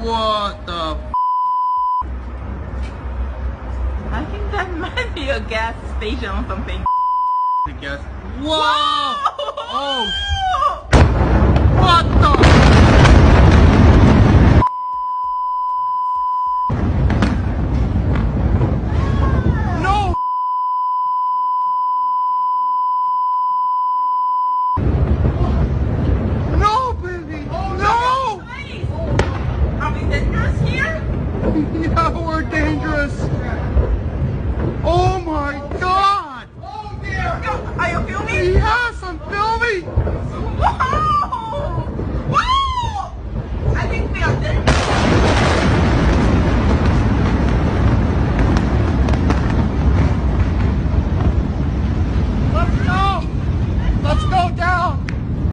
What the I think that might be a gas station or something. I guess. Whoa! Oh